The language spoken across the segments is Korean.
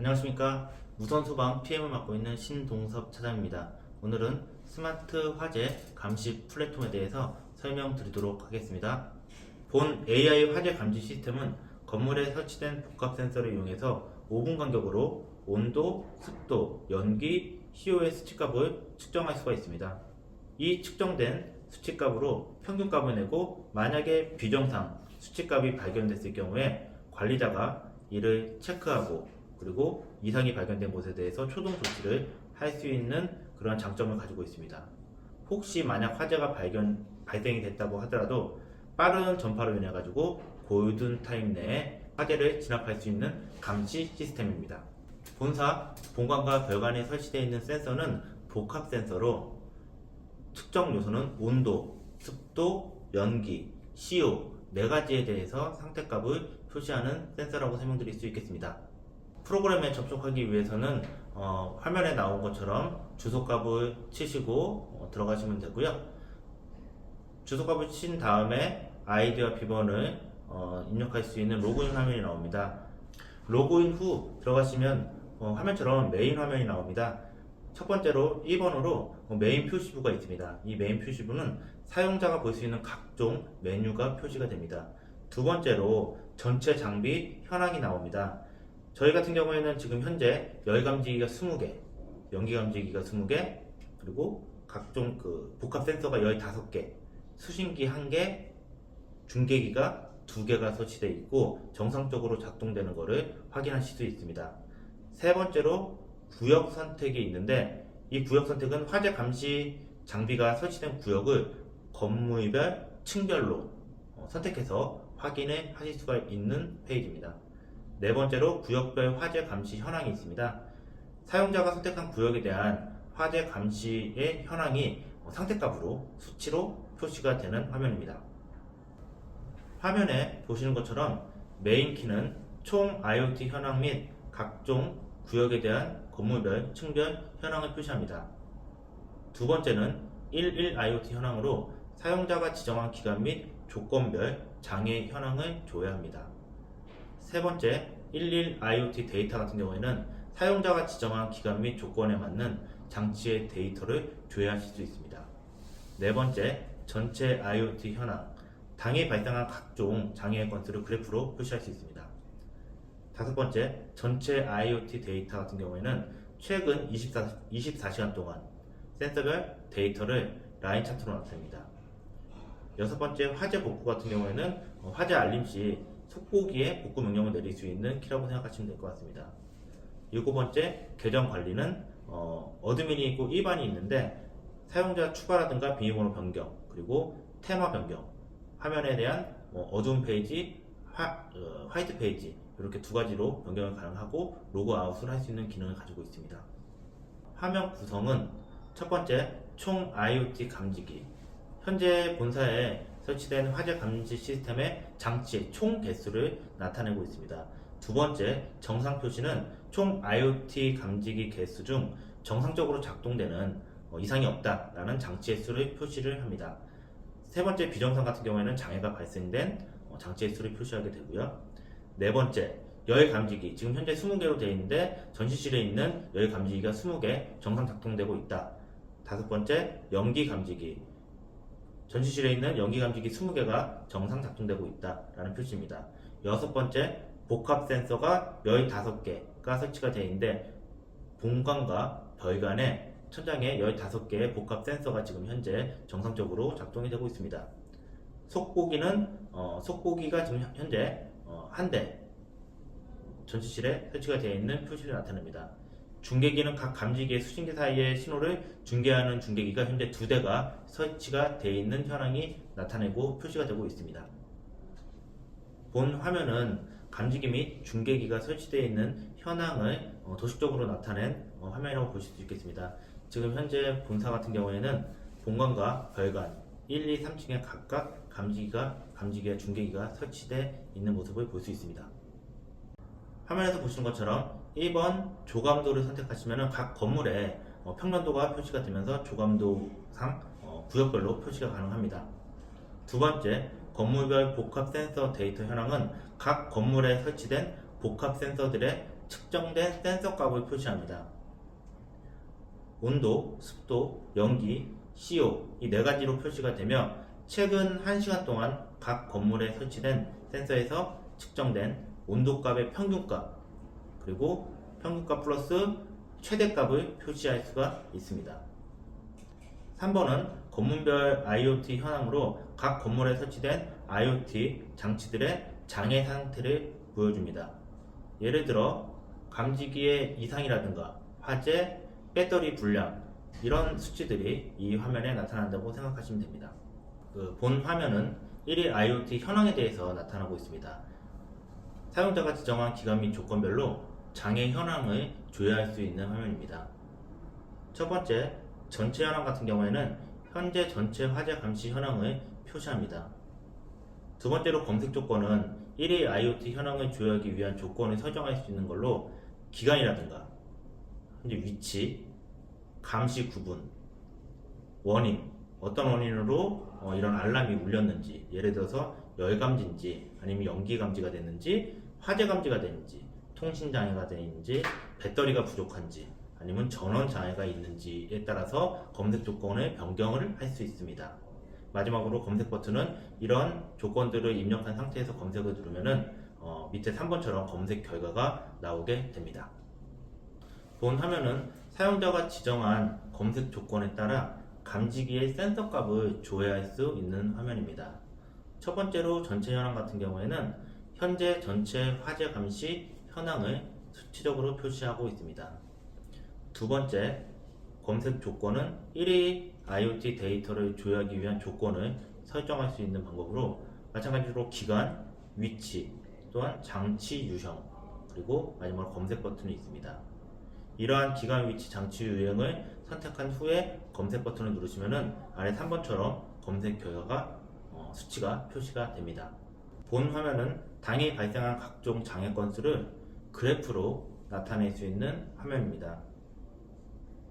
안녕하십니까. 무선소방 PM을 맡고 있는 신동섭 차장입니다. 오늘은 스마트 화재 감시 플랫폼에 대해서 설명드리도록 하겠습니다. 본 AI 화재 감지 시스템은 건물에 설치된 복합 센서를 이용해서 5분 간격으로 온도, 습도, 연기, CO의 수치값을 측정할 수가 있습니다. 이 측정된 수치값으로 평균값을 내고 만약에 비정상 수치값이 발견됐을 경우에 관리자가 이를 체크하고 그리고 이상이 발견된 곳에 대해서 초동 조치를 할 수 있는 그런 장점을 가지고 있습니다. 혹시 만약 화재가 발생이 됐다고 하더라도 빠른 전파로 인해 가지고 골든 타임 내에 화재를 진압할 수 있는 감시 시스템입니다. 본사 본관과 별관에 설치되어 있는 센서는 복합 센서로 측정 요소는 온도, 습도, 연기, CO 4가지에 대해서 상태값을 표시하는 센서라고 설명드릴 수 있겠습니다. 프로그램에 접속하기 위해서는 화면에 나온 것처럼 주소값을 치시고 들어가시면 되고요. 주소값을 친 다음에 아이디와 비번을 입력할 수 있는 로그인 화면이 나옵니다. 로그인 후 들어가시면 화면처럼 메인 화면이 나옵니다. 첫 번째로 1번으로 메인 표시부가 있습니다. 이 메인 표시부는 사용자가 볼 수 있는 각종 메뉴가 표시가 됩니다. 두 번째로 전체 장비 현황이 나옵니다. 저희 같은 경우에는 지금 현재 열 감지기가 20개, 연기 감지기가 20개, 그리고 각종 복합 센서가 15개, 수신기 1개, 중계기가 2개가 설치되어 있고 정상적으로 작동되는 것을 확인하실 수 있습니다. 세 번째로 구역 선택이 있는데 이 구역 선택은 화재 감시 장비가 설치된 구역을 건물별, 층별로 선택해서 확인을 하실 수가 있는 페이지입니다. 네 번째로 구역별 화재 감시 현황이 있습니다. 사용자가 선택한 구역에 대한 화재 감시의 현황이 상태값으로 수치로 표시가 되는 화면입니다. 화면에 보시는 것처럼 메인 키는 총 IoT 현황 및 각종 구역에 대한 건물별, 층별 현황을 표시합니다. 두 번째는 11 IoT 현황으로 사용자가 지정한 기간 및 조건별 장애 현황을 조회합니다. 세 번째, 11 IoT 데이터 같은 경우에는 사용자가 지정한 기간 및 조건에 맞는 장치의 데이터를 조회하실 수 있습니다. 네 번째, 전체 IoT 현황, 당일 발생한 각종 장애의 건수를 그래프로 표시할 수 있습니다. 다섯 번째, 전체 IoT 데이터 같은 경우에는 최근 24시간 동안 센서별 데이터를 라인 차트로 나타냅니다. 여섯 번째, 화재 복구 같은 경우에는 화재 알림 시 속보기에 복구 명령을 내릴 수 있는 키라고 생각하시면 될 것 같습니다. 일곱 번째, 계정 관리는 어드민이 있고 일반이 있는데 사용자 추가라든가 비밀번호 변경, 그리고 테마 변경, 화면에 대한 어두운 페이지, 화이트 페이지 이렇게 두 가지로 변경이 가능하고 로그아웃을 할 수 있는 기능을 가지고 있습니다. 화면 구성은 첫 번째, 총 IoT 감지기. 현재 본사에 설치된 화재 감지 시스템의 장치의 총 개수를 나타내고 있습니다. 두 번째, 정상 표시는 총 IoT 감지기 개수 중 정상적으로 작동되는 이상이 없다라는 장치의 수를 표시를 합니다. 세 번째, 비정상 같은 경우에는 장애가 발생된 장치의 수를 표시하게 되고요. 네 번째, 열 감지기. 지금 현재 20개로 되어 있는데 전시실에 있는 열 감지기가 20개 정상 작동되고 있다. 다섯 번째, 연기 감지기. 전시실에 있는 연기 감지기 20개가 정상 작동되고 있다라는 표시입니다. 여섯 번째, 복합 센서가 15개가 설치가 되어 있는데 본관과 별관에 천장에 15개의 복합 센서가 지금 현재 정상적으로 작동이 되고 있습니다. 속보기가 지금 현재 한 대 전시실에 설치가 되어 있는 표시를 나타냅니다. 중계기는 각 감지기의 수신기 사이의 신호를 중계하는 중계기가 현재 2대가 설치가 되어 있는 현황이 나타내고 표시가 되고 있습니다. 본 화면은 감지기 및 중계기가 설치되어 있는 현황을 도식적으로 나타낸 화면이라고 보실 수 있겠습니다. 지금 현재 본사 같은 경우에는 본관과 별관 1, 2, 3층에 각각 감지기와 중계기가 설치되어 있는 모습을 볼 수 있습니다. 화면에서 보시는 것처럼 1번 조감도를 선택하시면 각 건물에 평면도가 표시가 되면서 조감도상 구역별로 표시가 가능합니다. 두 번째, 건물별 복합 센서 데이터 현황은 각 건물에 설치된 복합 센서들의 측정된 센서 값을 표시합니다. 온도, 습도, 연기, CO 이 네 가지로 표시가 되며 최근 1시간 동안 각 건물에 설치된 센서에서 측정된 온도값의 평균값 그리고 평균값 플러스 최대값을 표시할 수가 있습니다. 3번은 건물별 IoT 현황으로 각 건물에 설치된 IoT 장치들의 장애 상태를 보여줍니다. 예를 들어 감지기의 이상이라든가 화재, 배터리 불량 이런 수치들이 이 화면에 나타난다고 생각하시면 됩니다. 본 화면은 1일 IoT 현황에 대해서 나타나고 있습니다. 사용자가 지정한 기간 및 조건별로 장애 현황을 조회할 수 있는 화면입니다. 첫 번째, 전체 현황 같은 경우에는 현재 전체 화재 감시 현황을 표시합니다. 두 번째로 검색 조건은 1일 IoT 현황을 조회하기 위한 조건을 설정할 수 있는 걸로 기간이라든가 현재 위치, 감시 구분, 원인, 어떤 원인으로 이런 알람이 울렸는지, 예를 들어서 열 감지인지 아니면 연기 감지가 됐는지 화재 감지가 됐는지 통신 장애가 되는지 배터리가 부족한지 아니면 전원 장애가 있는지에 따라서 검색 조건을 변경을 할 수 있습니다. 마지막으로 검색 버튼은 이런 조건들을 입력한 상태에서 검색을 누르면은 밑에 3번처럼 검색 결과가 나오게 됩니다. 본 화면은 사용자가 지정한 검색 조건에 따라 감지기의 센서 값을 조회할 수 있는 화면입니다. 첫 번째로 전체 현황 같은 경우에는 현재 전체 화재 감시 현황을 수치적으로 표시하고 있습니다. 두 번째, 검색 조건은 1일 IoT 데이터를 조회하기 위한 조건을 설정할 수 있는 방법으로 마찬가지로 기간, 위치, 또한 장치 유형, 그리고 마지막으로 검색 버튼이 있습니다. 이러한 기간, 위치, 장치 유형을 선택한 후에 검색 버튼을 누르시면 아래 3번처럼 검색 결과가 수치가 표시가 됩니다. 본 화면은 당일 발생한 각종 장애 건수를 그래프로 나타낼 수 있는 화면입니다.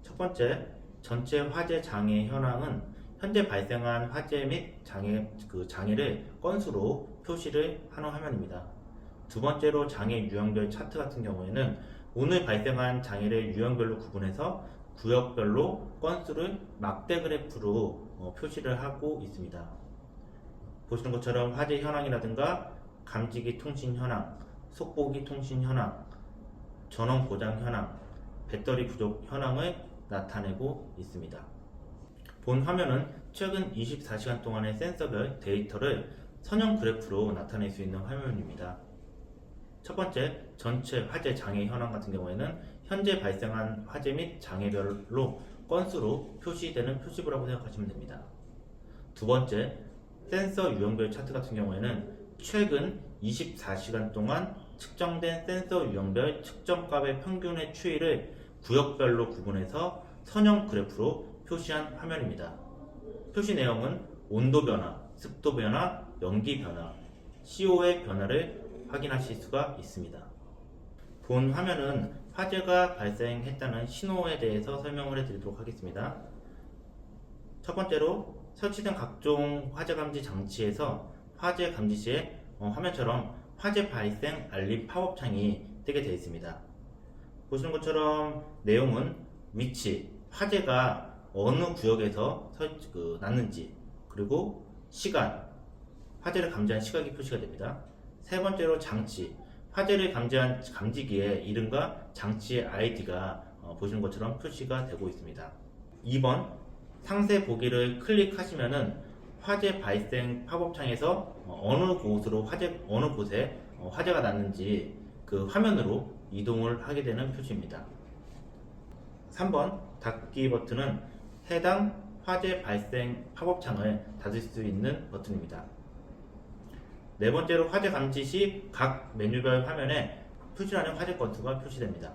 첫 번째, 전체 화재 장애 현황은 현재 발생한 화재 및 장애를 건수로 표시를 하는 화면입니다. 두 번째로 장애 유형별 차트 같은 경우에는 오늘 발생한 장애를 유형별로 구분해서 구역별로 건수를 막대 그래프로 표시를 하고 있습니다. 보시는 것처럼 화재 현황이라든가 감지기 통신 현황, 속보기 통신 현황, 전원 고장 현황, 배터리 부족 현황을 나타내고 있습니다. 본 화면은 최근 24시간 동안의 센서별 데이터를 선형 그래프로 나타낼 수 있는 화면입니다. 첫 번째, 전체 화재 장애 현황 같은 경우에는 현재 발생한 화재 및 장애별로 건수로 표시되는 표시부라고 생각하시면 됩니다. 두 번째, 센서 유형별 차트 같은 경우에는 최근 24시간 동안 측정된 센서 유형별 측정값의 평균의 추이를 구역별로 구분해서 선형 그래프로 표시한 화면입니다. 표시 내용은 온도 변화, 습도 변화, 연기 변화, CO의 변화를 확인하실 수가 있습니다. 본 화면은 화재가 발생했다는 신호에 대해서 설명을 해드리도록 하겠습니다. 첫 번째로 설치된 각종 화재 감지 장치에서 화재 감지 시에 화면처럼 화재 발생 알림 팝업 창이 뜨게 되어 있습니다. 보시는 것처럼 내용은 위치, 화재가 어느 구역에서 났는지, 그리고 시간, 화재를 감지한 시각이 표시가 됩니다. 세 번째로 장치, 화재를 감지한 감지기의 이름과 장치의 아이디가 보시는 것처럼 표시가 되고 있습니다. 2번, 상세 보기를 클릭하시면은 화재 발생 팝업 창에서 어느 곳에 화재가 났는지 그 화면으로 이동을 하게 되는 표시입니다. 3번 닫기 버튼은 해당 화재 발생 팝업 창을 닫을 수 있는 버튼입니다. 네 번째로 화재 감지 시 각 메뉴별 화면에 표시하는 화재 건수가 표시됩니다.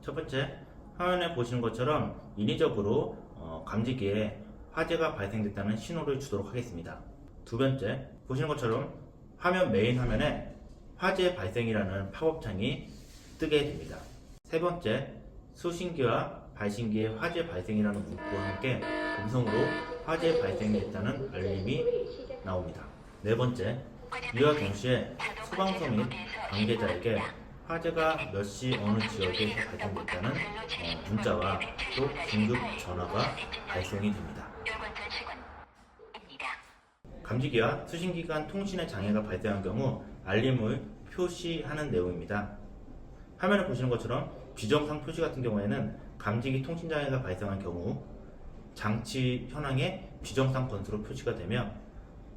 첫 번째, 화면에 보시는 것처럼 인위적으로 감지기에 화재가 발생됐다는 신호를 주도록 하겠습니다. 두 번째, 보시는 것처럼 화면 메인 화면에 화재 발생이라는 팝업 창이 뜨게 됩니다. 세 번째, 수신기와 발신기의 화재 발생이라는 문구와 함께 음성으로 화재 발생됐다는 알림이 나옵니다. 네 번째, 이와 동시에 소방서 및 관계자에게 화재가 몇 시 어느 지역에서 발생됐다는 문자와 또 긴급 전화가 발송이 됩니다. 감지기와 수신기관 통신에 장애가 발생한 경우 알림을 표시하는 내용입니다. 화면에 보시는 것처럼 비정상 표시 같은 경우에는 감지기 통신 장애가 발생한 경우 장치 현황에 비정상 건수로 표시가 되며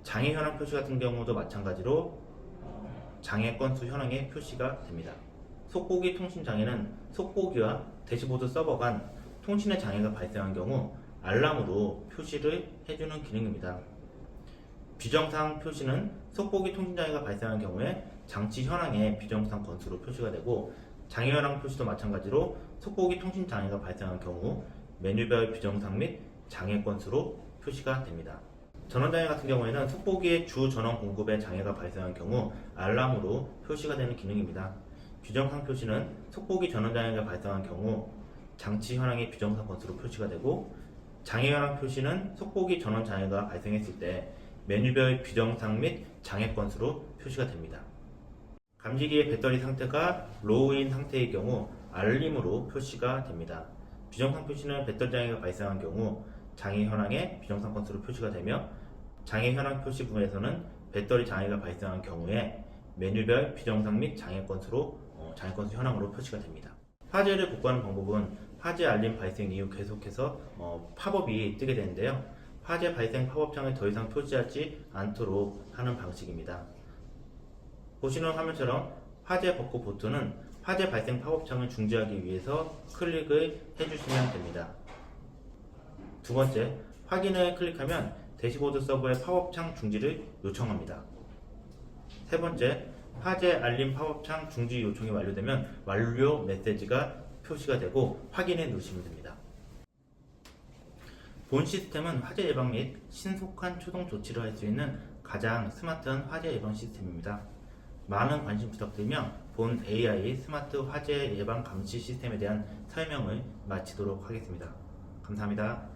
장애 현황 표시 같은 경우도 마찬가지로 장애 건수 현황에 표시가 됩니다. 속보기 통신 장애는 속보기와 대시보드 서버 간 통신의 장애가 발생한 경우 알람으로 표시를 해주는 기능입니다. 비정상 표시는 속보기 통신 장애가 발생한 경우에 장치 현황에 비정상 건수로 표시가 되고 장애 현황 표시도 마찬가지로 속보기 통신 장애가 발생한 경우 메뉴별 비정상 및 장애 건수로 표시가 됩니다. 전원 장애 같은 경우에는 속보기의 주 전원 공급에 장애가 발생한 경우 알람으로 표시가 되는 기능입니다. 비정상 표시는 속보기 전원 장애가 발생한 경우 장치 현황의 비정상 건수로 표시가 되고 장애 현황 표시는 속보기 전원 장애가 발생했을 때 메뉴별 비정상 및 장애 건수로 표시가 됩니다. 감지기의 배터리 상태가 로우인 상태의 경우 알림으로 표시가 됩니다. 비정상 표시는 배터리 장애가 발생한 경우 장애 현황의 비정상 건수로 표시가 되며 장애 현황 표시 부분에서는 배터리 장애가 발생한 경우에 메뉴별 비정상 및 장애 건수 현황으로 표시가 됩니다. 화재를 복구하는 방법은 화재 알림 발생 이후 계속해서 팝업이 뜨게 되는데요. 화재 발생 팝업창을 더 이상 표시하지 않도록 하는 방식입니다. 보시는 화면처럼 화재 복구 버튼은 화재 발생 팝업창을 중지하기 위해서 클릭을 해주시면 됩니다. 두 번째, 확인을 클릭하면 대시보드 서버의 팝업창 중지를 요청합니다. 세 번째, 화재 알림 팝업창 중지 요청이 완료되면 완료 메시지가 표시가 되고 확인에 누르시면 됩니다. 본 시스템은 화재 예방 및 신속한 초동 조치를 할 수 있는 가장 스마트한 화재 예방 시스템입니다. 많은 관심 부탁드리며 본 AI 스마트 화재 예방 감시 시스템에 대한 설명을 마치도록 하겠습니다. 감사합니다.